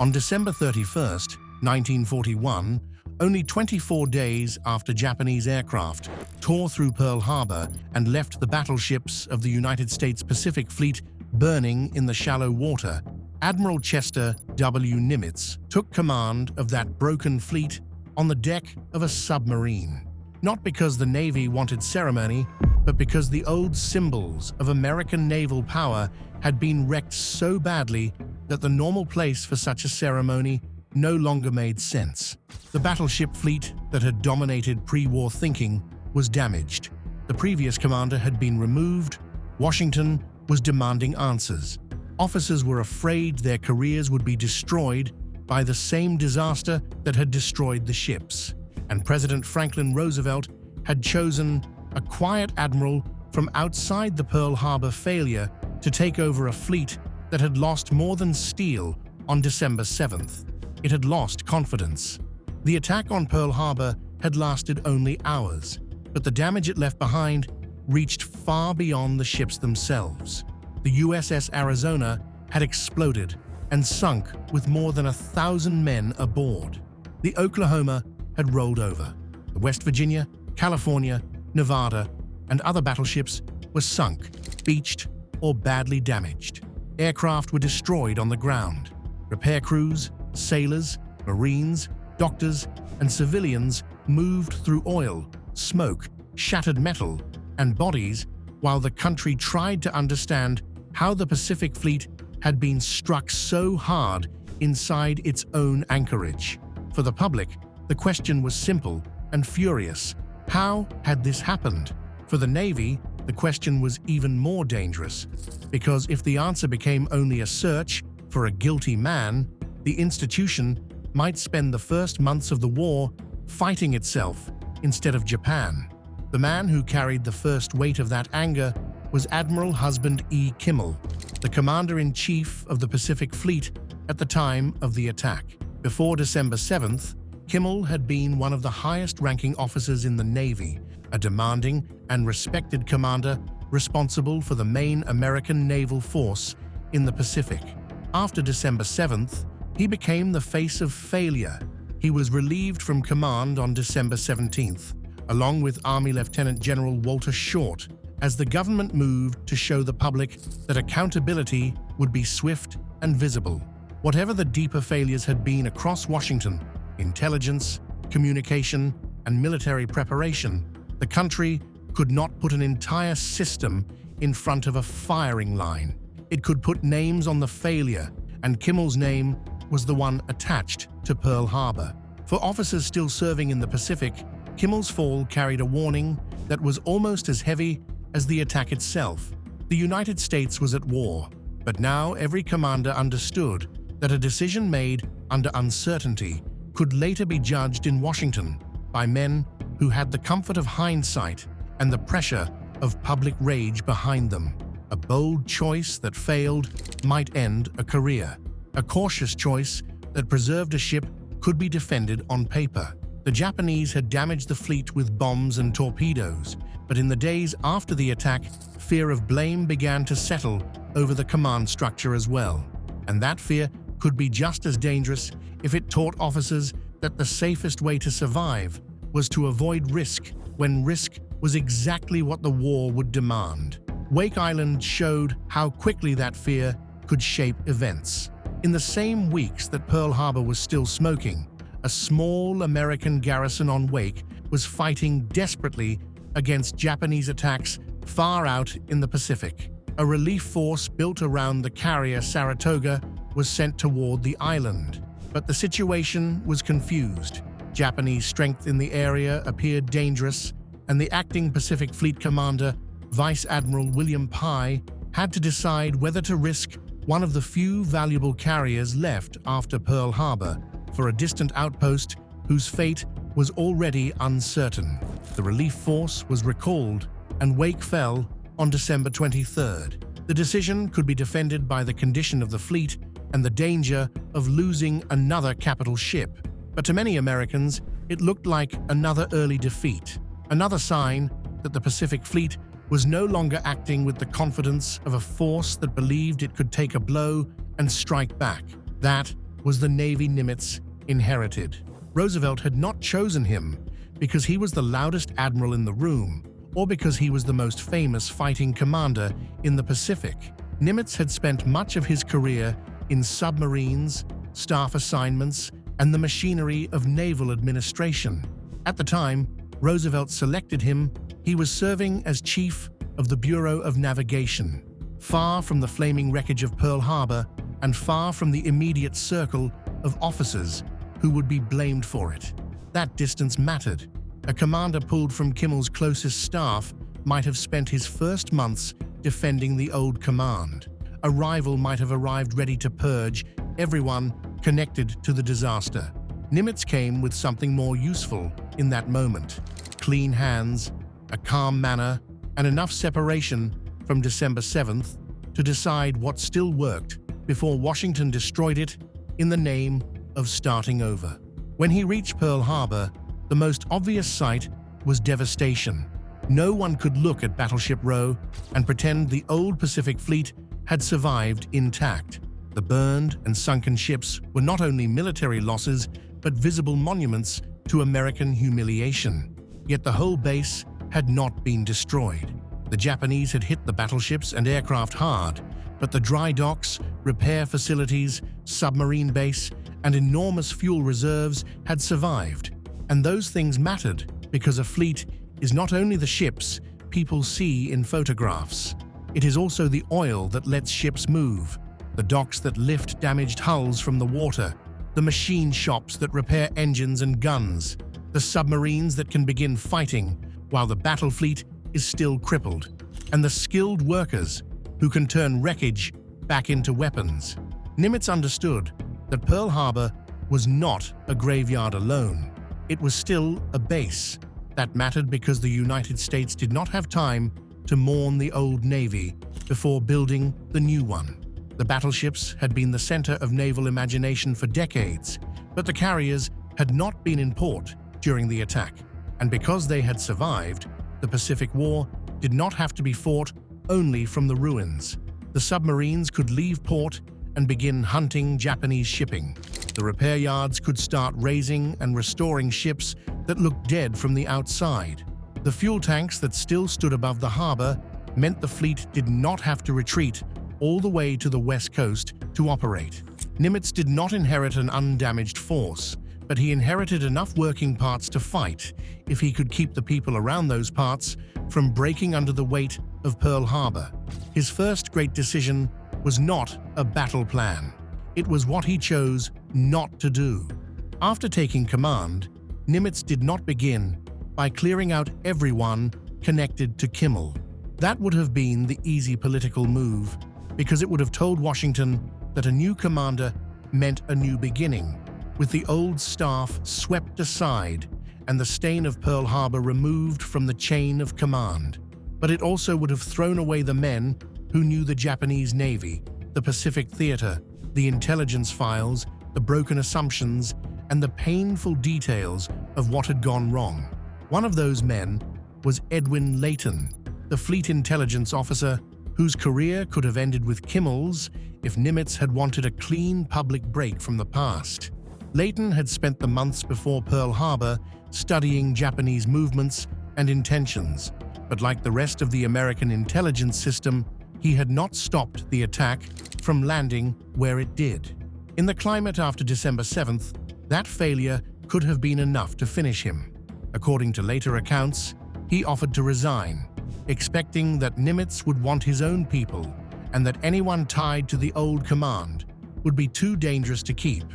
On December 31, 1941, only 24 days after Japanese aircraft tore through Pearl Harbor and left the battleships of the United States Pacific Fleet burning in the shallow water, Admiral Chester W. Nimitz took command of that broken fleet on the deck of a submarine. Not because the Navy wanted ceremony, but because the old symbols of American naval power had been wrecked so badly that the normal place for such a ceremony no longer made sense. The battleship fleet that had dominated pre-war thinking was damaged. The previous commander had been removed. Washington was demanding answers. Officers were afraid their careers would be destroyed by the same disaster that had destroyed the ships. And President Franklin Roosevelt had chosen a quiet admiral from outside the Pearl Harbor failure to take over a fleet that had lost more than steel on December 7th. It had lost confidence. The attack on Pearl Harbor had lasted only hours, but the damage it left behind reached far beyond the ships themselves. The USS Arizona had exploded and sunk with more than 1,000 men aboard. The Oklahoma had rolled over. The West Virginia, California, Nevada, and other battleships were sunk, beached, or badly damaged. Aircraft were destroyed on the ground. Repair crews, sailors, Marines, doctors, and civilians moved through oil, smoke, shattered metal, and bodies while the country tried to understand how the Pacific Fleet had been struck so hard inside its own anchorage. For the public, the question was simple and furious. How had this happened? For the Navy, the question was even more dangerous, because if the answer became only a search for a guilty man, the institution might spend the first months of the war fighting itself instead of Japan. The man who carried the first weight of that anger was Admiral Husband E. Kimmel, the commander-in-chief of the Pacific Fleet at the time of the attack. Before December 7th, Kimmel had been one of the highest-ranking officers in the Navy, a demanding and respected commander responsible for the main American naval force in the Pacific. After December 7th, he became the face of failure. He was relieved from command on December 17th, along with Army Lieutenant General Walter Short, as the government moved to show the public that accountability would be swift and visible. Whatever the deeper failures had been across Washington, intelligence, communication, and military preparation, the country could not put an entire system in front of a firing line. It could put names on the failure, and Kimmel's name was the one attached to Pearl Harbor. For officers still serving in the Pacific, Kimmel's fall carried a warning that was almost as heavy as the attack itself. The United States was at war, but now every commander understood that a decision made under uncertainty could later be judged in Washington by men who had the comfort of hindsight and the pressure of public rage behind them. A bold choice that failed might end a career. A cautious choice that preserved a ship could be defended on paper. The Japanese had damaged the fleet with bombs and torpedoes, but in the days after the attack, fear of blame began to settle over the command structure as well. And that fear could be just as dangerous if it taught officers that the safest way to survive was to avoid risk when risk was exactly what the war would demand. Wake Island showed how quickly that fear could shape events. In the same weeks that Pearl Harbor was still smoking, a small American garrison on Wake was fighting desperately against Japanese attacks far out in the Pacific. A relief force built around the carrier Saratoga was sent toward the island, but the situation was confused. Japanese strength in the area appeared dangerous, and the acting Pacific Fleet commander, Vice Admiral William Pye, had to decide whether to risk one of the few valuable carriers left after Pearl Harbor for a distant outpost whose fate was already uncertain. The relief force was recalled, and Wake fell on December 23rd. The decision could be defended by the condition of the fleet and the danger of losing another capital ship. But to many Americans, it looked like another early defeat, another sign that the Pacific Fleet was no longer acting with the confidence of a force that believed it could take a blow and strike back. That was the Navy Nimitz inherited. Roosevelt had not chosen him because he was the loudest admiral in the room or because he was the most famous fighting commander in the Pacific. Nimitz had spent much of his career in submarines, staff assignments, and the machinery of naval administration. At the time Roosevelt selected him, he was serving as chief of the Bureau of Navigation, far from the flaming wreckage of Pearl Harbor and far from the immediate circle of officers who would be blamed for it. That distance mattered. A commander pulled from Kimmel's closest staff might have spent his first months defending the old command. A rival might have arrived ready to purge everyone connected to the disaster. Nimitz came with something more useful in that moment: clean hands, a calm manner, and enough separation from December 7th to decide what still worked before Washington destroyed it in the name of starting over. When he reached Pearl Harbor, the most obvious sight was devastation. No one could look at Battleship Row and pretend the old Pacific Fleet had survived intact. The burned and sunken ships were not only military losses, but visible monuments to American humiliation. Yet the whole base had not been destroyed. The Japanese had hit the battleships and aircraft hard, but the dry docks, repair facilities, submarine base, and enormous fuel reserves had survived. And those things mattered because a fleet is not only the ships people see in photographs. It is also the oil that lets ships move, the docks that lift damaged hulls from the water, the machine shops that repair engines and guns, the submarines that can begin fighting while the battle fleet is still crippled, and the skilled workers who can turn wreckage back into weapons. Nimitz understood that Pearl Harbor was not a graveyard alone. It was still a base. That mattered because the United States did not have time to mourn the old Navy before building the new one. The battleships had been the center of naval imagination for decades, but the carriers had not been in port during the attack. And because they had survived, the Pacific War did not have to be fought only from the ruins. The submarines could leave port and begin hunting Japanese shipping. The repair yards could start raising and restoring ships that looked dead from the outside. The fuel tanks that still stood above the harbor meant the fleet did not have to retreat all the way to the west coast to operate. Nimitz did not inherit an undamaged force, but he inherited enough working parts to fight if he could keep the people around those parts from breaking under the weight of Pearl Harbor. His first great decision was not a battle plan. It was what he chose not to do. After taking command, Nimitz did not begin by clearing out everyone connected to Kimmel. That would have been the easy political move, because it would have told Washington that a new commander meant a new beginning, with the old staff swept aside and the stain of Pearl Harbor removed from the chain of command. But it also would have thrown away the men who knew the Japanese Navy, the Pacific Theater, the intelligence files, the broken assumptions, and the painful details of what had gone wrong. One of those men was Edwin Layton, the fleet intelligence officer whose career could have ended with Kimmel's if Nimitz had wanted a clean public break from the past. Layton had spent the months before Pearl Harbor studying Japanese movements and intentions, but like the rest of the American intelligence system, he had not stopped the attack from landing where it did. In the climate after December 7th, that failure could have been enough to finish him. According to later accounts, he offered to resign, expecting that Nimitz would want his own people and that anyone tied to the old command would be too dangerous to keep.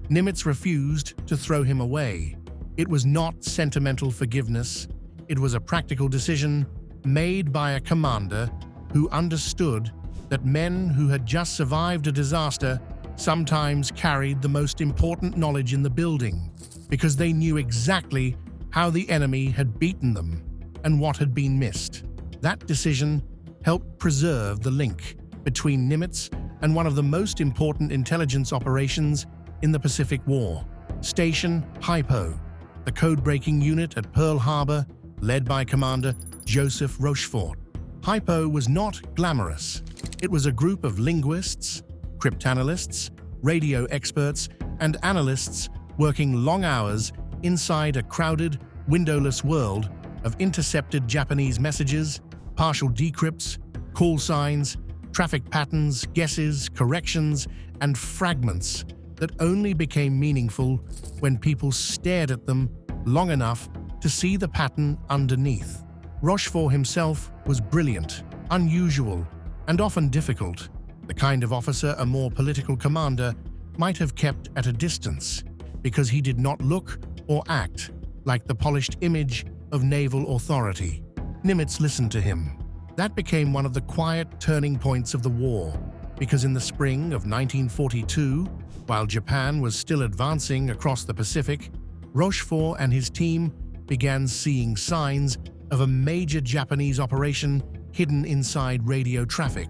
Nimitz refused to throw him away. It was not sentimental forgiveness. It was a practical decision made by a commander who understood that men who had just survived a disaster sometimes carried the most important knowledge in the building, because they knew exactly how the enemy had beaten them and what had been missed. That decision helped preserve the link between Nimitz and one of the most important intelligence operations in the Pacific War, Station Hypo, the code-breaking unit at Pearl Harbor, led by Commander Joseph Rochefort. Hypo was not glamorous. It was a group of linguists, cryptanalysts, radio experts, and analysts working long hours inside a crowded, windowless world of intercepted Japanese messages, partial decrypts, call signs, traffic patterns, guesses, corrections, and fragments that only became meaningful when people stared at them long enough to see the pattern underneath. Rochefort himself was brilliant, unusual, and often difficult, the kind of officer a more political commander might have kept at a distance, because he did not look or act like the polished image of naval authority. Nimitz listened to him. That became one of the quiet turning points of the war, because in the spring of 1942, while Japan was still advancing across the Pacific, Rochefort and his team began seeing signs of a major Japanese operation hidden inside radio traffic.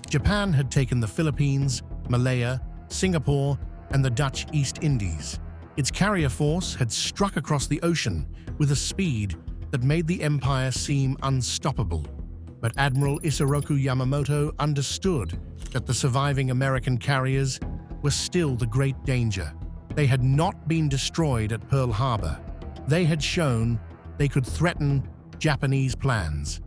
Japan had taken the Philippines, Malaya, Singapore, and the Dutch East Indies. Its carrier force had struck across the ocean with a speed that made the empire seem unstoppable. But Admiral Isoroku Yamamoto understood that the surviving American carriers were still the great danger. They had not been destroyed at Pearl Harbor. They had shown they could threaten Japanese plans.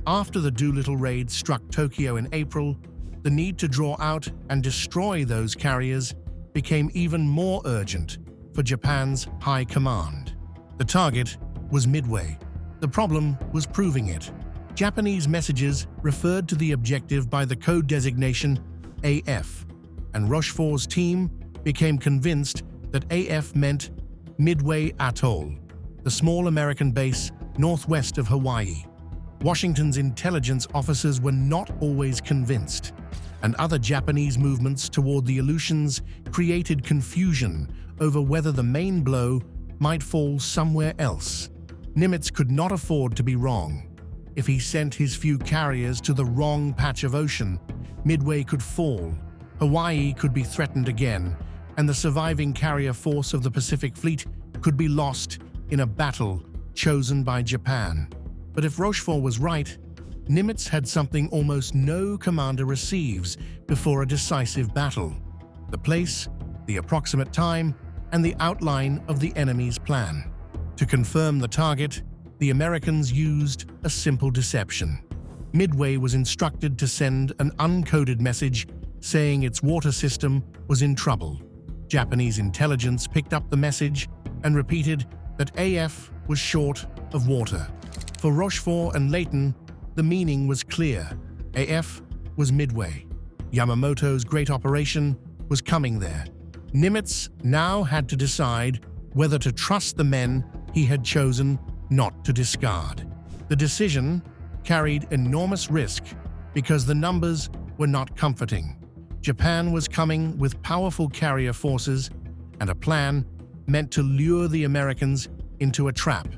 After the Doolittle raid struck Tokyo in April, the need to draw out and destroy those carriers became even more urgent for Japan's high command. The target was Midway. The problem was proving it. Japanese messages referred to the objective by the code designation AF, and Rochefort's team became convinced that AF meant Midway Atoll, the small American base northwest of Hawaii. Washington's intelligence officers were not always convinced, and other Japanese movements toward the Aleutians created confusion over whether the main blow might fall somewhere else. Nimitz could not afford to be wrong. If he sent his few carriers to the wrong patch of ocean, Midway could fall, Hawaii could be threatened again, and the surviving carrier force of the Pacific Fleet could be lost in a battle chosen by Japan. But if Rochefort was right, Nimitz had something almost no commander receives before a decisive battle: the place, the approximate time, and the outline of the enemy's plan. To confirm the target, the Americans used a simple deception. Midway was instructed to send an uncoded message saying its water system was in trouble. Japanese intelligence picked up the message and repeated that AF was short of water. For Rochefort and Leighton, the meaning was clear. AF was Midway. Yamamoto's great operation was coming there. Nimitz now had to decide whether to trust the men he had chosen not to discard. The decision carried enormous risk because the numbers were not comforting. Japan was coming with powerful carrier forces and a plan meant to lure the Americans into a trap.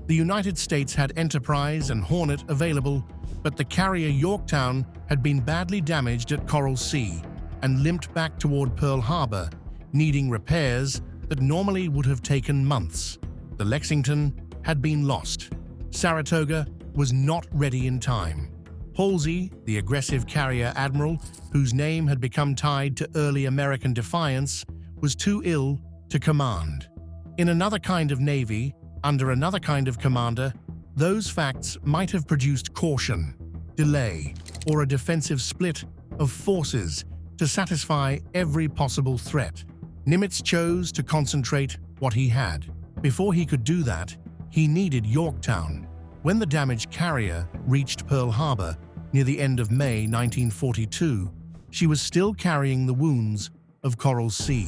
The United States had Enterprise and Hornet available, but the carrier Yorktown had been badly damaged at Coral Sea and limped back toward Pearl Harbor, needing repairs that normally would have taken months. The Lexington had been lost. Saratoga was not ready in time. Halsey, the aggressive carrier admiral, whose name had become tied to early American defiance, was too ill to command. In another kind of navy, under another kind of commander, those facts might have produced caution, delay, or a defensive split of forces to satisfy every possible threat. Nimitz chose to concentrate what he had. Before he could do that, he needed Yorktown. When the damaged carrier reached Pearl Harbor near the end of May 1942, she was still carrying the wounds of Coral Sea.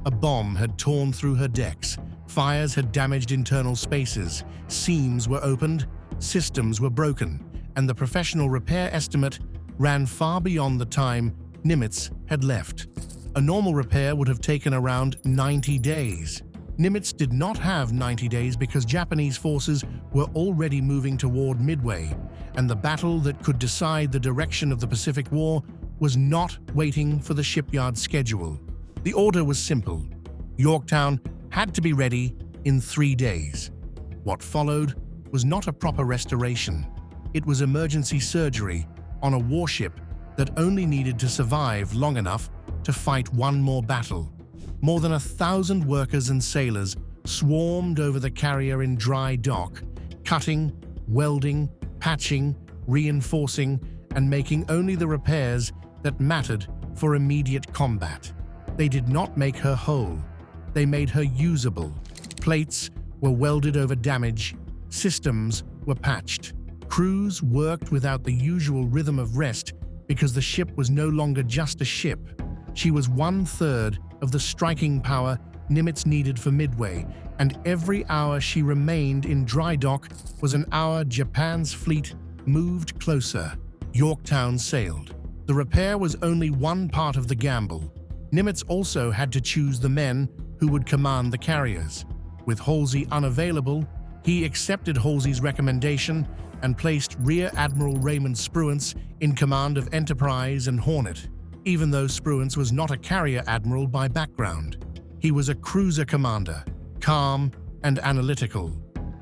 A bomb had torn through her decks, fires had damaged internal spaces, seams were opened, systems were broken, and the professional repair estimate ran far beyond the time Nimitz had left. A normal repair would have taken around 90 days. Nimitz did not have 90 days because Japanese forces were already moving toward Midway, and the battle that could decide the direction of the Pacific War was not waiting for the shipyard schedule. The order was simple. Yorktown had to be ready in 3 days. What followed was not a proper restoration. It was emergency surgery on a warship that only needed to survive long enough to fight one more battle. More than 1,000 workers and sailors swarmed over the carrier in dry dock, cutting, welding, patching, reinforcing, and making only the repairs that mattered for immediate combat. They did not make her whole. They made her usable. Plates were welded over damage, systems were patched. Crews worked without the usual rhythm of rest because the ship was no longer just a ship. She was 1/3 of the striking power Nimitz needed for Midway, and every hour she remained in dry dock was an hour Japan's fleet moved closer. Yorktown sailed. The repair was only one part of the gamble. Nimitz also had to choose the men who would command the carriers. With Halsey unavailable, he accepted Halsey's recommendation and placed Rear Admiral Raymond Spruance in command of Enterprise and Hornet. Even though Spruance was not a carrier admiral by background, he was a cruiser commander, calm and analytical,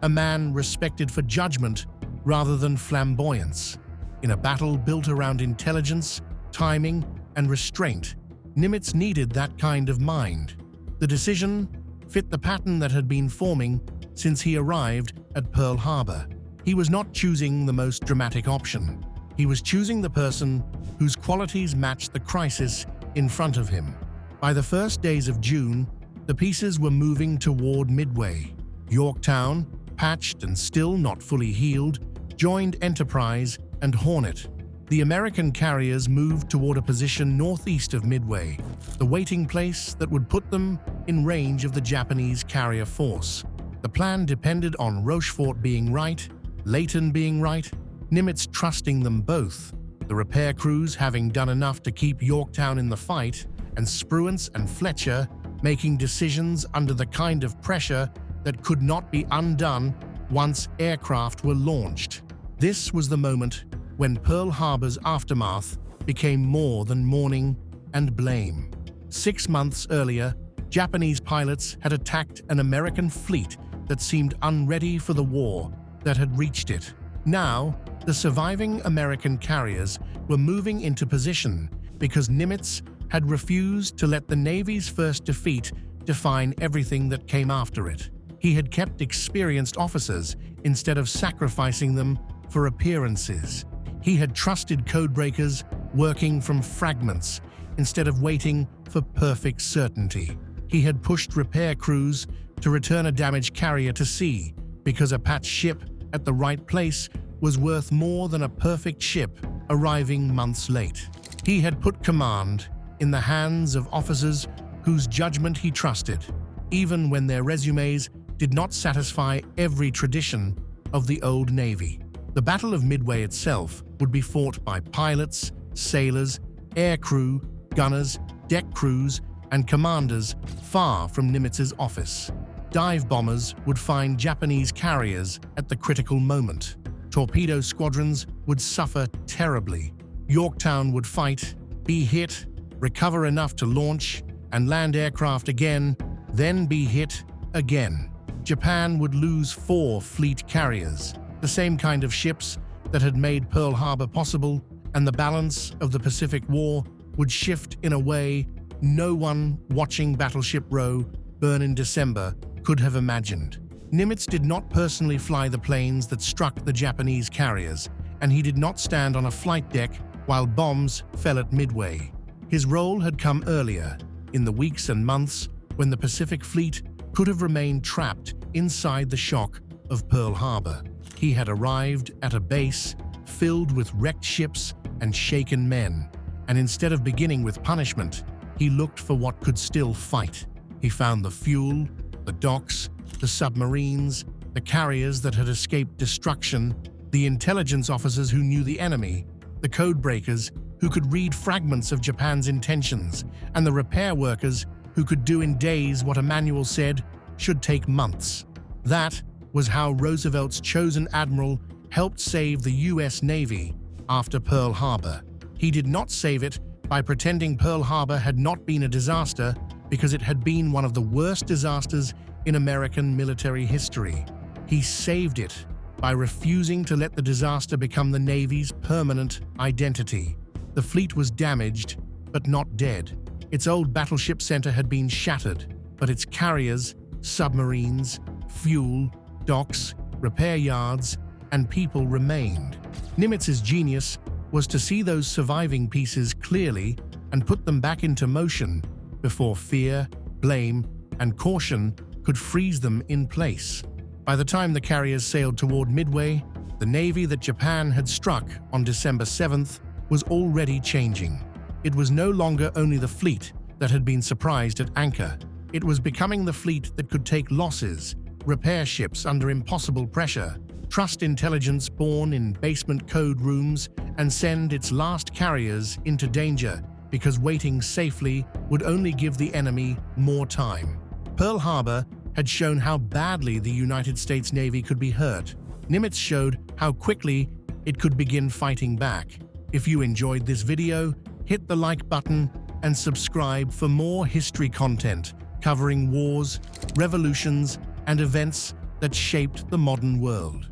a man respected for judgment rather than flamboyance. In a battle built around intelligence, timing, and restraint, Nimitz needed that kind of mind. The decision fit the pattern that had been forming since he arrived at Pearl Harbor. He was not choosing the most dramatic option. He was choosing the person whose qualities matched the crisis in front of him. By the first days of June, the pieces were moving toward Midway. Yorktown, patched and still not fully healed, joined Enterprise and Hornet. The American carriers moved toward a position northeast of Midway, the waiting place that would put them in range of the Japanese carrier force. The plan depended on Rochefort being right, Layton being right, Nimitz trusting them both, the repair crews having done enough to keep Yorktown in the fight, and Spruance and Fletcher making decisions under the kind of pressure that could not be undone once aircraft were launched. This was the moment when Pearl Harbor's aftermath became more than mourning and blame. 6 months earlier, Japanese pilots had attacked an American fleet that seemed unready for the war that had reached it. Now, the surviving American carriers were moving into position because Nimitz had refused to let the Navy's first defeat define everything that came after it. He had kept experienced officers instead of sacrificing them for appearances. He had trusted codebreakers working from fragments instead of waiting for perfect certainty. He had pushed repair crews to return a damaged carrier to sea because a patched ship at the right place was worth more than a perfect ship arriving months late. He had put command in the hands of officers whose judgment he trusted, even when their resumes did not satisfy every tradition of the old Navy. The Battle of Midway itself would be fought by pilots, sailors, air crew, gunners, deck crews, and commanders far from Nimitz's office. Dive bombers would find Japanese carriers at the critical moment. Torpedo squadrons would suffer terribly. Yorktown would fight, be hit, recover enough to launch, and land aircraft again, then be hit again. Japan would lose 4 fleet carriers, the same kind of ships that had made Pearl Harbor possible, and the balance of the Pacific War would shift in a way no one watching Battleship Row burn in December could have imagined. Nimitz did not personally fly the planes that struck the Japanese carriers, and he did not stand on a flight deck while bombs fell at Midway. His role had come earlier, in the weeks and months when the Pacific Fleet could have remained trapped inside the shock of Pearl Harbor. He had arrived at a base filled with wrecked ships and shaken men, and instead of beginning with punishment, he looked for what could still fight. He found the fuel, the docks, the submarines, the carriers that had escaped destruction, the intelligence officers who knew the enemy, the codebreakers who could read fragments of Japan's intentions, and the repair workers who could do in days what a manual said should take months. That was how Roosevelt's chosen admiral helped save the US Navy after Pearl Harbor. He did not save it by pretending Pearl Harbor had not been a disaster, because it had been one of the worst disasters in American military history. He saved it by refusing to let the disaster become the Navy's permanent identity. The fleet was damaged, but not dead. Its old battleship center had been shattered, but its carriers, submarines, fuel, docks, repair yards, and people remained. Nimitz's genius was to see those surviving pieces clearly and put them back into motion before fear, blame, and caution could freeze them in place. By the time the carriers sailed toward Midway, the navy that Japan had struck on December 7th was already changing. It was no longer only the fleet that had been surprised at anchor. It was becoming the fleet that could take losses, repair ships under impossible pressure, trust intelligence born in basement code rooms, and send its last carriers into danger because waiting safely would only give the enemy more time. Pearl Harbor had shown how badly the United States Navy could be hurt. Nimitz showed how quickly it could begin fighting back. If you enjoyed this video, hit the like button and subscribe for more history content covering wars, revolutions, and events that shaped the modern world.